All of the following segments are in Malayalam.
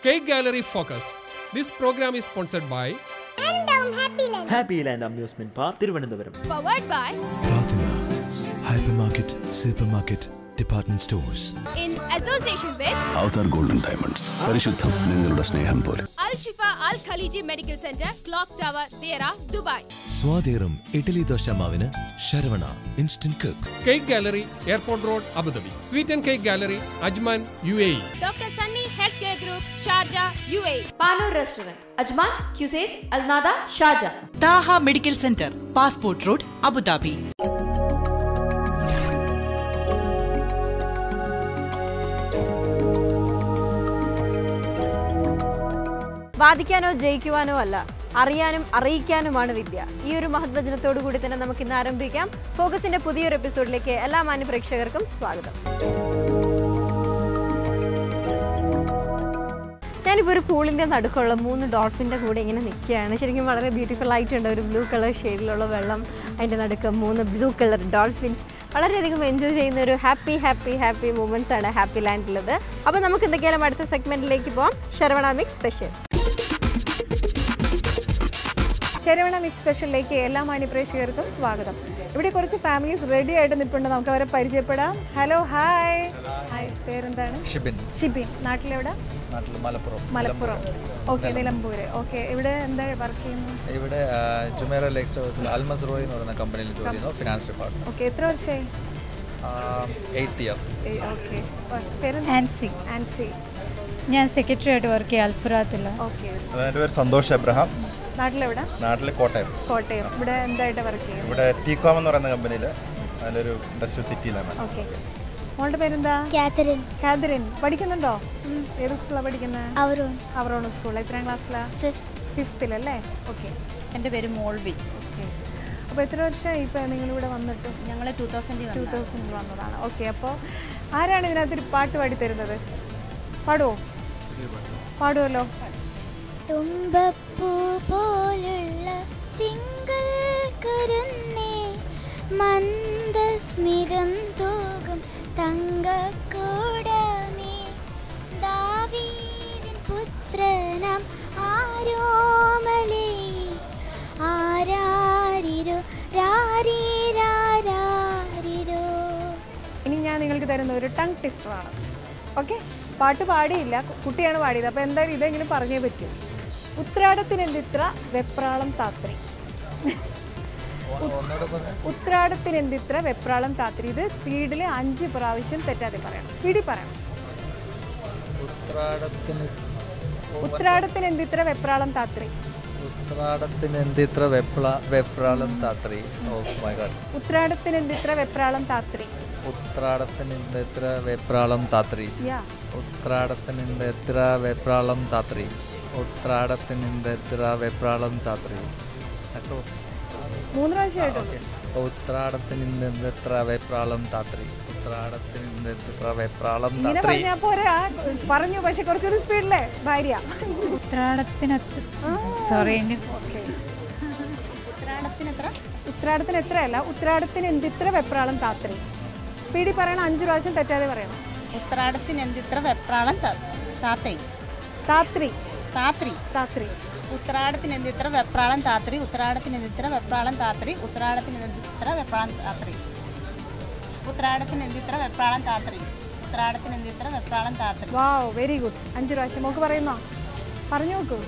Cake Gallery Focus. This program is sponsored by Happy Land Amusement Park, Thiruvananthapuram. Powered by Fatima Hypermarket, Supermarket, Department Stores. In association with Avatar Golden Diamonds. പരിശുദ്ധം നിങ്ങളുടെ സ്നേഹം പോലെ. Al Shifa Al Khaliji Medical Center, Clock Tower, Dera, Dubai. സ്വാദേറും ഇഡ്ഡലി ദോശമാവിന് Saravana instant cook. Cake Gallery, Airport Road, Abu Dhabi. Sweet and Cake Gallery, Ajman, UAE. Dr. Sunny Healthcare Group, Sharjah, UAE. Panur Restaurant, Ajman, QC's Al Nada, Sharjah. Taha Medical Center, Passport Road, Abu Dhabi. വാദിക്കാനോ ജയിക്കുവാനോ അല്ല, അറിയാനും അറിയിക്കാനുമാണ് വിദ്യ. ഈ ഒരു മഹത്വചനത്തോടു കൂടി തന്നെ നമുക്ക് ഇന്ന് ആരംഭിക്കാം. ഫോക്കസിന്റെ പുതിയൊരു എപ്പിസോഡിലേക്ക് എല്ലാ മാന്യ പ്രേക്ഷകർക്കും സ്വാഗതം. ഞാനിപ്പോൾ ഒരു പൂളിൻ്റെ നടുക്കുള്ള 3 ഡോൾഫിൻ്റെ കൂടെ ഇങ്ങനെ നിൽക്കുകയാണ്. ശരിക്കും വളരെ ബ്യൂട്ടിഫുൾ ആയിട്ടുണ്ട്. ഒരു ബ്ലൂ കളർ ഷെയ്ഡിലുള്ള വെള്ളം, അതിൻ്റെ നടുക്ക് 3 ബ്ലൂ കളർ ഡോൾഫിൻസ്. വളരെയധികം എൻജോയ് ചെയ്യുന്ന ഒരു ഹാപ്പി മൂമെൻറ്റ്സ് ആണ് ഹാപ്പി ലാൻഡിലുള്ളത്. അപ്പോൾ നമുക്ക് എന്തൊക്കെയാലും അടുത്ത സെഗ്മെൻറ്റിലേക്ക് പോകാം. Saravana mix special. Saravana mix സ്പെഷ്യലിലേക്ക് എല്ലാ മാന്യപ്രേക്ഷകർക്കും സ്വാഗതം. ഇവിടെ കുറച്ച് ഫാമിലീസ് റെഡി ആയിട്ട് നിൽപ്പുണ്ട്. നമുക്ക് അവരെ പരിചയപ്പെടാം. Hello, hi. ഹായ്, പേരെന്താണ്? ഷിബിൻ. നാട്ടിലെവിടെ? മലപ്പുറം. ഓക്കെ, നിലമ്പൂര്. ഓക്കെ, ഇവിടെ എന്താ വർക്ക് ചെയ്യുന്നത്? ഇവിടെ ജുമേറ ലെക്സ് ഹൗസിൽ അൽമസ്റോയി എന്ന് പറയുന്ന കമ്പനിയിൽ ജോലി ചെയ്യുന്നു, ഫിനാൻസ് ഡിപ്പാർട്ട്മെന്റ്. ഓക്കെ, എത്ര വർഷമായി? 8 ഇയർ. ഓക്കെ, പേര്? ആൻസി. ഞാൻ സെക്രട്ടറി ആയിട്ട് വർക്ക് ചെയ്യാം അൽഫുറാത്തിൽ. ഓക്കെ. എൻ്റെ പേര് സന്തോഷ് എബ്രഹാം. നാട്ടിലെവിടെ? നാട്ടിൽ കോട്ടയം. ഇവിടെ എന്തായിട്ട് വർക്ക് ചെയ്യും? ഇവിടെ ടീകോം എന്ന് പറയുന്ന കമ്പനിയിൽ അതിലൊരു ഇൻഡസ്ട്രിയൽ സിറ്റിയിലാണ്. ഓക്കെ. മോളുടെ പേരെന്താ? കാതറിൻ. പഠിക്കുന്നുണ്ടോ? ഏത് സ്കൂളാണ് പഠിക്കുന്നത്? അവറോൺ സ്കൂളിൽ. എത്രാം ക്ലാസ്സിലാണ്? 5th അല്ലേ? ഓക്കെ. എൻ്റെ പേര് മോൾവി. ഓക്കെ. അപ്പോൾ എത്ര വർഷമായി ഇപ്പോൾ നിങ്ങളിവിടെ വന്നിട്ട്? ഞങ്ങൾ 2000 വന്നതാണ്. ഓക്കെ. അപ്പോൾ ആരാണ് ഇതിനകത്തൊരു പാട്ട് പാടിത്തരുന്നത്? പാടുമല്ലോ. തുമ്പപ്പൂ പോലുള്ള തിങ്കൾ കരുന്നേ, മന്ദസ്മിതം തൂകും തങ്കക്കൂടമേ, ദാവീദിൻ പുത്രനാം ആരോമലേ, ആരാരിരോ രാരീരാരാരിരോ. ഇനി ഞാൻ നിങ്ങൾക്ക് തരുന്ന ഒരു ടങ് ട്വിസ്റ്ററാണ്. ഓക്കെ. പാട്ട് പാടിയില്ല, കുട്ടിയാണ് പാടിയത്. അപ്പോൾ എന്തായാലും ഇതെങ്കിലും പറഞ്ഞേ പറ്റൂ. ഉത്രാടത്തിനെന്തിത്ര വെപ്രാളം താത്രി. ഉത്രാടത്തിനെന്തിത്ര വെപ്രാളം താത്രി. ഇത് സ്പീഡിൽ 5 പ്രാവശ്യം തെറ്റാതെ പറയണം. സ്പീഡിൽ പറയണം. ഉത്രാടത്തിനെന്തിത്ര വെപ്രാളം താത്രി. ഉത്രാടത്തിനെന്തിത്ര വെപ്രാളം താത്രി. Oh my God. ഉത്രാടത്തിനെന്തിത്ര വെപ്രാളം താത്രി. ഉത്രാടത്തിനെന്തിത്ര വെപ്രാളം താത്രി. ഉത്രാടത്തിനെന്തിത്ര വെപ്രാളം താത്രി. ഉത്രാടത്തിനെന്തിത്ര വെപ്രാളം താത്രി. 3 പ്രാവശ്യമായിട്ടുണ്ട്. ഉത്രാടത്തിനെന്തിത്ര വെപ്രാളം താത്രി. ഉത്രാടത്തിനെന്തിത്ര വെപ്രാളം ഇങ്ങനെ താത്രി. പറഞ്ഞാൽ പോരാ. പറഞ്ഞു, പക്ഷെ കുറച്ചുകൂടി സ്പീഡിലെ ഭാര്യ. ഉത്രാടത്തിന് എത്രയല്ല, ഉത്രാടത്തിന് എന്തിത്ര വെപ്രാളം താത്രി. സ്പീഡിൽ പറയണം. 5 പ്രാവശ്യം തെറ്റാതെ പറയണം. ഉത്രാടത്തിനെന്തിത്ര വെപ്രാളം താത്രി. ഉത്രാടത്തിനെന്തിത്ര വെപ്രാളം താത്രി. ഉത്രാടത്തിനെന്തിത്ര വെപ്രാളം താത്രി. ഉത്രാടത്തിനെന്തിത്ര വെപ്രാളം താത്രി. ഉത്രാടത്തിനെന്തിത്ര വെപ്രാളം താത്രി. ഉത്രാടത്തിനെന്തിത്ര വെപ്രാളം താത്രി. വാവ്, വെരി ഗുഡ്. 5 പ്രാവശ്യം നോക്ക് പറയുന്നോ? പറഞ്ഞു നോക്കൂ.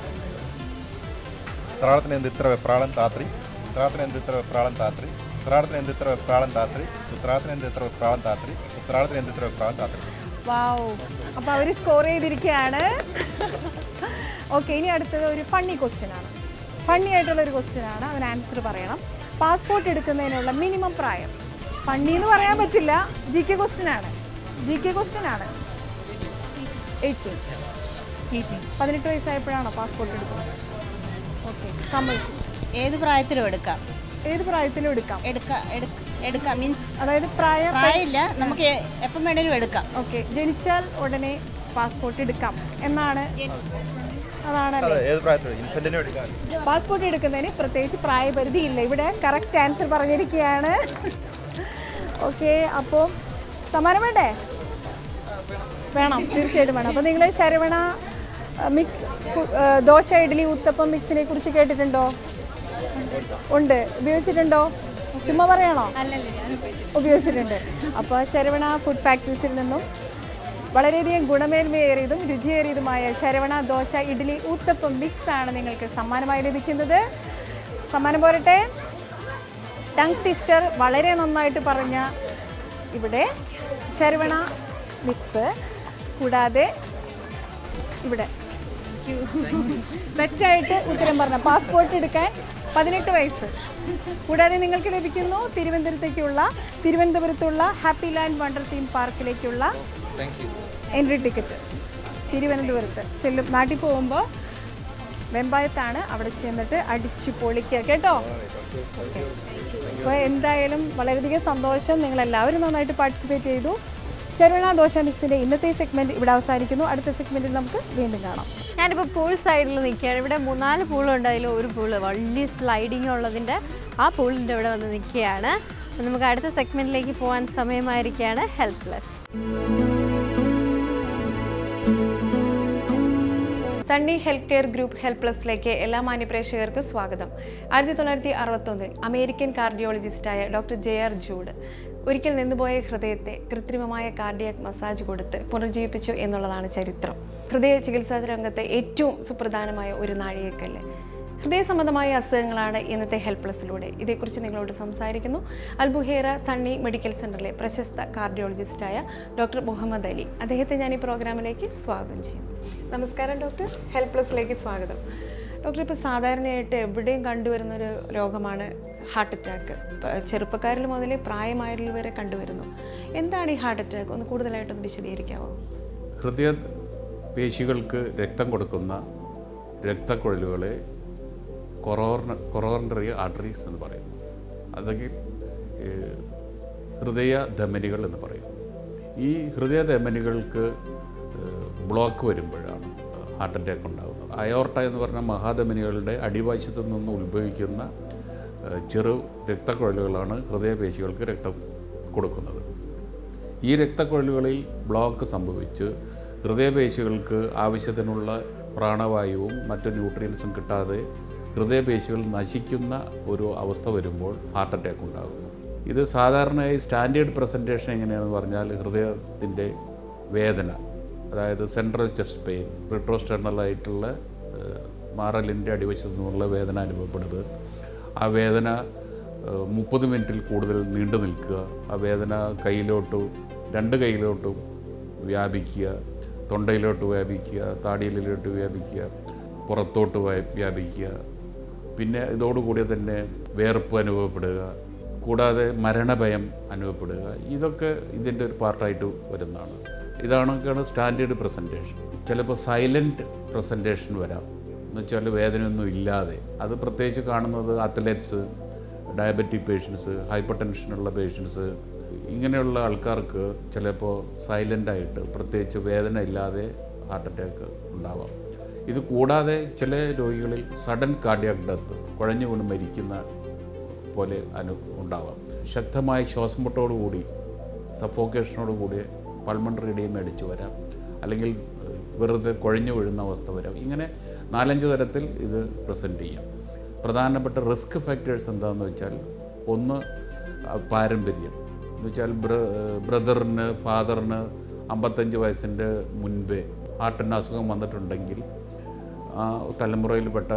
ഉത്രാടത്തിനെന്തിത്ര വെപ്രാളം താത്രി. ഉത്രാടത്തിനെന്തിത്ര വെപ്രാളം താത്രി. ഉത്രാടത്തിനെന്തിത്ര വെപ്രാളം താത്രി. ഉത്രാടത്തിനെന്തിത്ര വെപ്രാളം താത്രി. ഉത്രാടത്തിനെന്തിത്ര വെപ്രാളം താത്രി. വാവ്. അപ്പോൾ അവർ സ്കോർ ചെയ്തിരിക്കുകയാണ്. ഓക്കെ, ഇനി അടുത്തത് ഒരു ഫണ്ണി ക്വസ്റ്റ്യൻ ആണ്. ഫണ്ണി ആയിട്ടുള്ളൊരു ക്വസ്റ്റ്യൻ ആണ്. അതിന് ആൻസർ പറയണം. പാസ്പോർട്ട് എടുക്കുന്നതിനുള്ള മിനിമം പ്രായം. ഫണ്ണി എന്ന് പറയാൻ പറ്റില്ല, GK ക്വസ്റ്റ്യൻ ആണ്. 18. 18 വയസ്സായപ്പോഴാണോ പാസ്പോർട്ട് എടുക്കുന്നത്? ഓക്കെ, സമ്മതിച്ചു. ഏത് പ്രായത്തിലും എടുക്കാം. എടുക്കാം മീൻസ് അതായത് പ്രായമില്ല, നമുക്ക് എപ്പം വേണേലും എടുക്കാം. ഓക്കെ, ജനിച്ചാൽ ഉടനെ പാസ്പോർട്ട് എടുക്കാം എന്നാണ്. അതാണ് പാസ്പോർട്ട് എടുക്കുന്നതിന് പ്രത്യേകിച്ച് പ്രായപരിധി ഇല്ല. ഇവിടെ കറക്റ്റ് ആൻസർ പറഞ്ഞിരിക്കുകയാണ്. ഓക്കെ, അപ്പോൾ സമ്മാനം വേണ്ടേ? വേണം, തീർച്ചയായിട്ടും വേണം. അപ്പോൾ നിങ്ങൾ ശരവണ മിക്സ് ദോശ ഇഡ്ഡലി ഉത്തപ്പം മിക്സിനെ കുറിച്ച് കേട്ടിട്ടുണ്ടോ? ഉണ്ട്. ഉപയോഗിച്ചിട്ടുണ്ടോ? ചുമ്മാ പറയണോ? ഉപയോഗിച്ചിട്ടുണ്ട്. അപ്പോൾ ശരവണ ഫുഡ് ഫാക്ടറീസിൽ നിന്നും വളരെയധികം ഗുണമേന്മയേറിയതും രുചിയേറിയതുമായ ശരവണ ദോശ ഇഡ്ഡലി ഊത്തപ്പം മിക്സ് ആണ് നിങ്ങൾക്ക് സമ്മാനമായി ലഭിക്കുന്നത്. സമ്മാനം പോരട്ടെ. ടങ് ട്വിസ്റ്റർ വളരെ നന്നായിട്ട് പറഞ്ഞ ഇവിടെ ശരവണ മിക്സ്, കൂടാതെ ഇവിടെ തെറ്റായിട്ട് ഉത്തരം പറഞ്ഞ പാസ്പോർട്ട് എടുക്കാൻ 18 വയസ്സ്, കൂടാതെ നിങ്ങൾക്ക് ലഭിക്കുന്നു തിരുവനന്തപുരത്തുള്ള ഹാപ്പി ലാൻഡ് വണ്ടർ തീം പാർക്കിലേക്കുള്ള എൻട്രി ടിക്കറ്റ്. തിരുവനന്തപുരത്ത് ചെല്ലും, നാട്ടിൽ പോകുമ്പോൾ വെമ്പായത്താണ്, അവിടെ ചെന്നിട്ട് അടിച്ചു പൊളിക്കുക കേട്ടോ. അപ്പോൾ എന്തായാലും വളരെയധികം സന്തോഷം, നിങ്ങളെല്ലാവരും നന്നായിട്ട് പാർട്ടിസിപ്പേറ്റ് ചെയ്തു. ശരവണ ദോശ മിക്സിൻ്റെ ഇന്നത്തെ സെഗ്മെൻറ്റ് ഇവിടെ അവസാനിക്കുന്നു. അടുത്ത സെഗ്മെൻറ്റിൽ നമുക്ക് വീണ്ടും കാണാം. ഞാനിപ്പോൾ പൂൾ സൈഡിൽ നിൽക്കുകയാണ്. ഇവിടെ 3-4 പൂളുണ്ട്. അതിൽ ഒരു പൂള് വലിയ സ്ലൈഡിങ് ഉള്ളതിൻ്റെ ആ പൂളിൻ്റെ ഇവിടെ വന്ന് നിൽക്കുകയാണ്. നമുക്ക് അടുത്ത സെഗ്മെൻറ്റിലേക്ക് പോകാൻ സമയമായിരിക്കുകയാണ്. Helpless. Sunny health care group ഹെൽപ്ലെസ്സിലേക്ക് എല്ലാ മാന്യപ്രേക്ഷകർക്കും സ്വാഗതം. 1961 അമേരിക്കൻ കാർഡിയോളജിസ്റ്റായ ഡോക്ടർ JR ജൂഡ് ഒരിക്കൽ നിന്നുപോയ ഹൃദയത്തെ കൃത്രിമമായ കാർഡിയാക് മസാജ് കൊടുത്ത് പുനർജീവിപ്പിച്ചു എന്നുള്ളതാണ് ചരിത്രം. ഹൃദയ ചികിത്സാ രംഗത്തെ ഏറ്റവും സുപ്രധാനമായ ഒരു നാഴികക്കല്ല്. ഹൃദയ സംബന്ധമായ അസുഖങ്ങളാണ് ഇന്നത്തെ ഹെൽപ്ലെസ്സിലൂടെ. ഇതേക്കുറിച്ച് നിങ്ങളോട് സംസാരിക്കുന്നു അൽബുഹേറ സണ്ണി മെഡിക്കൽ സെൻ്ററിലെ പ്രശസ്ത കാർഡിയോളജിസ്റ്റായ ഡോക്ടർ മുഹമ്മദ് അലി. അദ്ദേഹത്തെ ഞാൻ ഈ പ്രോഗ്രാമിലേക്ക് സ്വാഗതം ചെയ്യുന്നു. നമസ്കാരം ഡോക്ടർ, ഹെൽപ്ലെസ്സിലേക്ക് സ്വാഗതം. ഡോക്ടർ, ഇപ്പോൾ സാധാരണയായിട്ട് എവിടെയും കണ്ടുവരുന്നൊരു രോഗമാണ് ഹാർട്ട് അറ്റാക്ക്. ചെറുപ്പക്കാരിൽ മുതലേ പ്രായമായവരിൽ വരെ കണ്ടുവരുന്നു. എന്താണ് ഈ ഹാർട്ട് അറ്റാക്ക്? ഒന്ന് കൂടുതലായിട്ടൊന്ന് വിശദീകരിക്കാമോ? ഹൃദയ പേശികൾക്ക് രക്തം കൊടുക്കുന്ന രക്തക്കുഴലുകളെ കൊറോണറി ആർട്ടറീസ് എന്ന് പറയും. അല്ലെങ്കിൽ ഹൃദയധമനികൾ എന്ന് പറയും. ഈ ഹൃദയധമനികൾക്ക് ബ്ലോക്ക് വരുമ്പോഴാണ് ഹാർട്ട് അറ്റാക്ക് ഉണ്ടാകുന്നത്. അയോർട്ട എന്ന് പറഞ്ഞ മഹാധമനികളുടെ അടിവശത്തു നിന്ന് ഉത്ഭവിക്കുന്ന ചെറു രക്തക്കുഴലുകളാണ് ഹൃദയപേശികൾക്ക് രക്തം കൊടുക്കുന്നത്. ഈ രക്തക്കുഴലുകളിൽ ബ്ലോക്ക് സംഭവിച്ച് ഹൃദയപേശികൾക്ക് ആവശ്യത്തിനുള്ള പ്രാണവായുവും മറ്റു ന്യൂട്രിയൻസും കിട്ടാതെ ഹൃദയപേശികൾ നശിക്കുന്ന ഒരു അവസ്ഥ വരുമ്പോൾ ഹാർട്ട് അറ്റാക്ക് ഉണ്ടാകുന്നു. ഇത് സാധാരണയായി സ്റ്റാൻഡേർഡ് പ്രസൻറ്റേഷൻ എങ്ങനെയാണെന്ന് പറഞ്ഞാൽ ഹൃദയത്തിൻ്റെ വേദന, അതായത് സെൻട്രൽ ചെസ്റ്റ് പെയിൻ, റിട്രോസ്റ്റെർണലായിട്ടുള്ള മാറലിൻ്റെ അടിവശത്തു നിന്നുള്ള വേദന അനുഭവപ്പെടുന്നത്, ആ വേദന 30 മിനിറ്റിൽ കൂടുതൽ നീണ്ടു നിൽക്കുക, ആ വേദന രണ്ട് കൈയിലോട്ടും വ്യാപിക്കുക, തൊണ്ടയിലോട്ട് വ്യാപിക്കുക, താടിയിലോട്ട് വ്യാപിക്കുക, പുറത്തോട്ട് വ്യാപിക്കുക, പിന്നെ ഇതോടുകൂടി തന്നെ വേർപ്പ് അനുഭവപ്പെടുക, കൂടാതെ മരണഭയം അനുഭവപ്പെടുക. ഇതൊക്കെ ഇതിൻ്റെ ഒരു പാർട്ടായിട്ട് വരുന്നതാണ്. ഇതാണൊക്കെയാണ് സ്റ്റാൻഡേർഡ് പ്രസൻറ്റേഷൻ. ചിലപ്പോൾ സൈലൻറ്റ് പ്രസൻറ്റേഷൻ വരാം, എന്ന് വെച്ചാൽ വേദനയൊന്നും ഇല്ലാതെ. അത് പ്രത്യേകിച്ച് കാണുന്നത് അത്ലറ്റ്സ്, ഡയബറ്റിക് പേഷ്യൻസ്, ഹൈപ്പർ ടെൻഷനുള്ള പേഷ്യൻസ്, ഇങ്ങനെയുള്ള ആൾക്കാർക്ക് ചിലപ്പോൾ സൈലൻ്റായിട്ട് പ്രത്യേകിച്ച് വേദന ഇല്ലാതെ ഹാർട്ട് അറ്റാക്ക് ഉണ്ടാവാം. ഇത് കൂടാതെ ചില രോഗികളിൽ സഡൻ കാർഡിയാക് ഡെത്ത്, കുഴഞ്ഞു വീണ് മരിക്കുന്ന പോലെ ഉണ്ടാവാം. ശക്തമായ ശ്വാസമുട്ടോടുകൂടി സഫോക്കേഷനോടുകൂടി പൾമണറി എഡീമ അടിച്ചു വരാം, അല്ലെങ്കിൽ വെറുതെ കുഴഞ്ഞു വീഴുന്ന അവസ്ഥ വരാം. ഇങ്ങനെ 4-5 തരത്തിൽ ഇത് പ്രസൻറ്റ് ചെയ്യാം. പ്രധാനപ്പെട്ട റിസ്ക് ഫാക്ടേഴ്സ് എന്താണെന്ന് വെച്ചാൽ, ഒന്ന് പാരമ്പര്യം, എന്ന് വെച്ചാൽ ബ്രദറിന് ഫാദറിന് 55 വയസ്സിൻ്റെ മുൻപേ ഹാർട്ടിന് അസുഖം വന്നിട്ടുണ്ടെങ്കിൽ ആ തലമുറയിൽപ്പെട്ട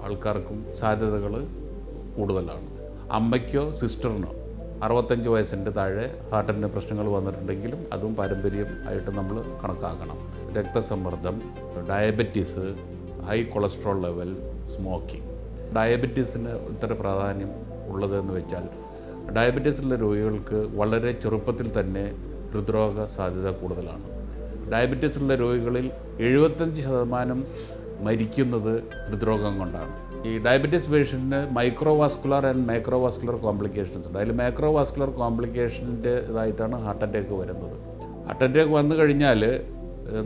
ആൾക്കാർക്കും സാധ്യതകൾ കൂടുതലാണ്. അമ്മയ്ക്കോ സിസ്റ്ററിനോ 65 വയസ്സിൻ്റെ താഴെ ഹാർട്ടിൻ്റെ പ്രശ്നങ്ങൾ വന്നിട്ടുണ്ടെങ്കിലും അതും പാരമ്പര്യം ആയിട്ട് നമ്മൾ കണക്കാക്കണം. രക്തസമ്മർദ്ദം, diabetes, high cholesterol level, smoking. ഡയബറ്റീസിന് ഇത്ര പ്രാധാന്യം ഉള്ളതെന്ന് വെച്ചാൽ, ഡയബറ്റീസുള്ള രോഗികൾക്ക് വളരെ ചെറുപ്പത്തിൽ തന്നെ ഹൃദ്രോഗ സാധ്യത കൂടുതലാണ്. ഡയബറ്റീസുള്ള രോഗികളിൽ 75% മരിക്കുന്നത് ഹൃദ്രോഗം കൊണ്ടാണ്. ഈ ഡയബറ്റീസ് പേഷ്യൻറ്റിന് മൈക്രോവാസ്കുലർ ആൻഡ് മൈക്രോവാസ്കുലർ കോംപ്ലിക്കേഷൻസ് ഉണ്ട്. അതിൽ മൈക്രോവാസ്കുലർ കോംപ്ലിക്കേഷൻ്റെ ഇതായിട്ടാണ് ഹാർട്ട് അറ്റാക്ക് വരുന്നത്. ഹാർട്ട് അറ്റാക്ക് വന്നു കഴിഞ്ഞാൽ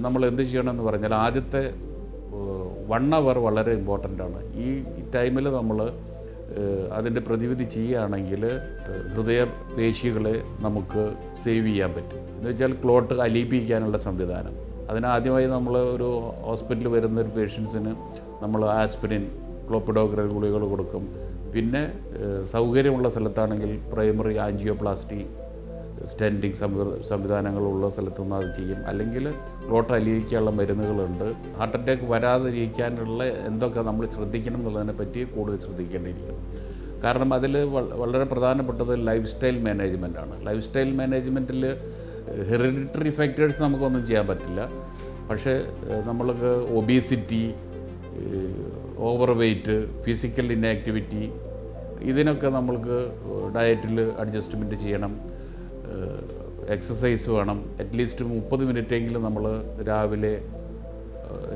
നമ്മൾ എന്ത് ചെയ്യണമെന്ന് പറഞ്ഞാൽ, ആദ്യത്തെ 1 hour വളരെ ഇമ്പോർട്ടൻ്റ് ആണ്. ഈ ടൈമിൽ നമ്മൾ അതിൻ്റെ പ്രതിവിധി ചെയ്യുകയാണെങ്കിൽ ഹൃദയപേശികളെ നമുക്ക് സേവ് ചെയ്യാൻ പറ്റും. എന്ന് വെച്ചാൽ ക്ലോട്ട് അലിയിപ്പിക്കാനുള്ള സംവിധാനം, അതിനാദ്യമായി നമ്മൾ ഒരു ഹോസ്പിറ്റലിൽ വരുന്ന ഒരു പേഷ്യൻസിന് നമ്മൾ ആസ്പിരിൻ, ക്ലോപ്പിഡോഗ്രൽ ഗുളികൾ കൊടുക്കും. പിന്നെ സൗകര്യമുള്ള സ്ഥലത്താണെങ്കിൽ പ്രൈമറി ആൻജിയോപ്ലാസ്റ്റി, സ്റ്റെൻറ്റിങ് സംവിധാനങ്ങളുള്ള സ്ഥലത്തുനിന്ന് അത് ചെയ്യും. അല്ലെങ്കിൽ ക്ലോട്ട് അലിയിക്കാനുള്ള മരുന്നുകളുണ്ട്. ഹാർട്ട് അറ്റാക്ക് വരാതിരിക്കാനുള്ള എന്തൊക്കെ നമ്മൾ ശ്രദ്ധിക്കണം എന്നുള്ളതിനെ പറ്റി കൂടുതൽ ശ്രദ്ധിക്കേണ്ടിയിരിക്കും. കാരണം അതിൽ വളരെ പ്രധാനപ്പെട്ടത് ലൈഫ് സ്റ്റൈൽ മാനേജ്മെൻറ്റാണ്. ലൈഫ് സ്റ്റൈൽ മാനേജ്മെൻറ്റിൽ ഹെറിഡിറ്ററി ഫാക്ടേഴ്സ് നമുക്കൊന്നും ചെയ്യാൻ പറ്റില്ല. പക്ഷേ നമ്മൾക്ക് obesity, over weight, physical inactivity, ഇതിനൊക്കെ നമ്മൾക്ക് ഡയറ്റിൽ അഡ്ജസ്റ്റ്മെൻറ്റ് ചെയ്യണം. എക്സസൈസ് വേണം. അറ്റ്ലീസ്റ്റ് 30 മിനിറ്റെങ്കിലും നമ്മൾ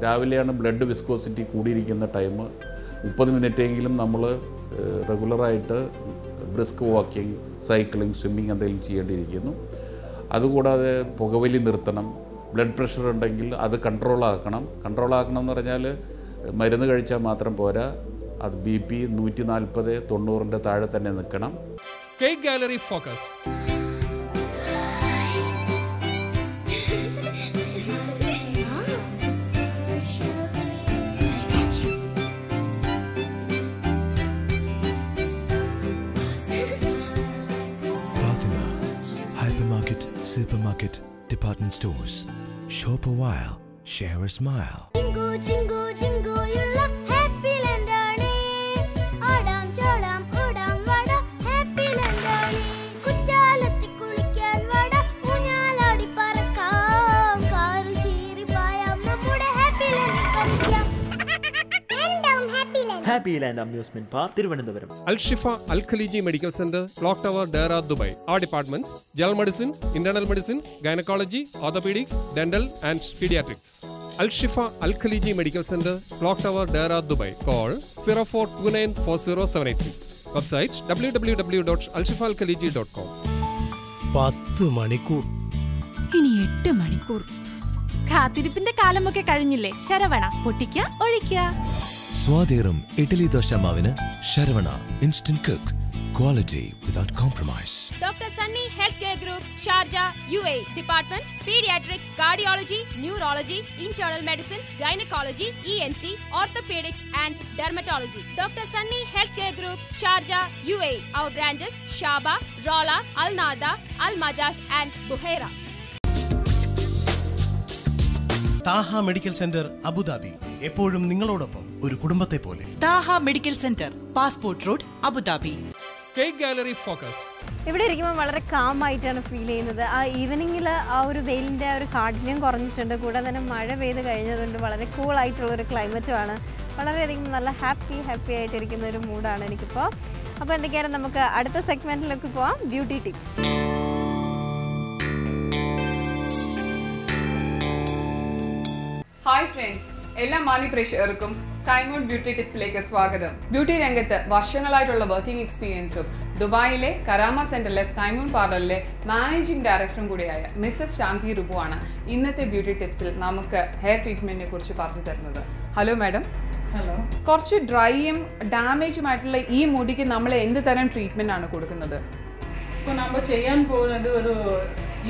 രാവിലെയാണ് ബ്ലഡ് വിസ്കോസിറ്റി കൂടിയിരിക്കുന്ന ടൈം. 30 മിനിറ്റെങ്കിലും നമ്മൾ റെഗുലറായിട്ട് ബ്രിസ്ക് വാക്കിംഗ്, സൈക്ലിംഗ്, സ്വിമ്മിങ് എന്തെങ്കിലും ചെയ്യേണ്ടിയിരിക്കുന്നു. അതുകൂടാതെ പുകവലി നിർത്തണം. ബ്ലഡ് പ്രഷർ ഉണ്ടെങ്കിൽ അത് കൺട്രോളാക്കണം എന്ന് പറഞ്ഞാൽ മരുന്ന് കഴിച്ചാൽ മാത്രം പോരാ. അത് BP 140-90 താഴെ തന്നെ നിൽക്കണം. Cake gallery focus. Supermarket, department stores. Shop a while, share a smile. Jingo, jingo, jingo, you look happy landani. Adam, chodam, udam, vada, happy landani. Kuchalatti kulikkan vada, unaladi parakam. Karil cheeri payam, nammude happy land karikam. Random happy land. Happy Land Amusement Park, Thiruvananthapuram. Al Shifa Al Khaleeji medical centre, clock tower, Deira, Dubai. Our departments: general medicine, internal medicine, gynecology, orthopedics, dental and pediatrics. Al-Shifa Al-Khaliji Medical Center, Clock Tower, Dera, Dubai. Call 0429407786. Website www.alshifaalkhaliji.com. 10 മണിക്കൂർ, ഇനി 8 മണിക്കൂർ. കാത്തിരിപ്പിന്റെ കാലമൊക്കെ കഴിഞ്ഞില്ലേ? ശരവണ പൊട്ടിക്ക ഒഴിക്ക. സ്വാദേറും ഇഡ്ഡലി ദോശമാവിന് Saravana instant cook. Quality without compromise. Dr. Sunny Healthcare Group, Sharjah, UAE. Departments: Pediatrics, Cardiology, Neurology, Internal Medicine, Gynecology, ENT, Orthopedics and Dermatology. Dr. Sunny Healthcare Group, Sharjah, UAE. Our branches: Shaba, Rola, Al Nada, Al Majaz and Buhaira. Taha medical centre, Abu Dhabi. എപ്പോഴും നിങ്ങളോടൊപ്പം, ഒരു കുടുംബത്തെ പോലെ. Taha medical centre, passport road, Abu Dhabi. Cake gallery focus. ഇവിടെ ഇരിക്കുമ്പോൾ വളരെ കാം ആയിട്ടാണ് ഫീൽ ചെയ്യുന്നത്. ആ ഈവനിങ്ങിൽ ആ ഒരു വെയിലിൻ്റെ ആ ഒരു കാഠിന്യം കുറഞ്ഞിട്ടുണ്ട്. കൂടെ തന്നെ മഴ പെയ്ത് കഴിഞ്ഞതുകൊണ്ട് വളരെ കൂളായിട്ടുള്ളൊരു ക്ലൈമറ്റുമാണ്. വളരെയധികം നല്ല ഹാപ്പി ആയിട്ടിരിക്കുന്ന ഒരു മൂഡാണ് എനിക്കിപ്പോൾ. അപ്പോൾ എന്തൊക്കെയാണ്, നമുക്ക് അടുത്ത സെഗ്മെൻറ്റിലേക്ക് പോവാം. Beauty tips. ഹായ് ഫ്രണ്ട്സ്, എല്ലാ മാന്യപ്രേക്ഷകർക്കും സ്കൈമൂൺ ബ്യൂട്ടി ടിപ്സിലേക്ക് സ്വാഗതം. ബ്യൂട്ടി രംഗത്ത് വർഷങ്ങളായിട്ടുള്ള വർക്കിംഗ് എക്സ്പീരിയൻസും ദുബായിലെ കരാമ സെന്ററിലെ സ്കൈമൂൺ പാർലറിലെ മാനേജിംഗ് ഡയറക്ടറും കൂടിയായ മിസ്സസ് ശാന്തി റുബു ആണ് ഇന്നത്തെ ബ്യൂട്ടി ടിപ്സിൽ നമുക്ക് ഹെയർ ട്രീറ്റ്മെന്റിനെ കുറിച്ച് പറഞ്ഞു തരുന്നത്. Hello madam. ഹലോ. കുറച്ച് ഡ്രൈയും ഡാമേജുമായിട്ടുള്ള ഈ മുടിക്ക് നമ്മൾ എന്ത് തരം ട്രീറ്റ്മെന്റ് ആണ് കൊടുക്കുന്നത്? ഇപ്പോൾ നമ്മൾ ചെയ്യാൻ പോകുന്നത് ഒരു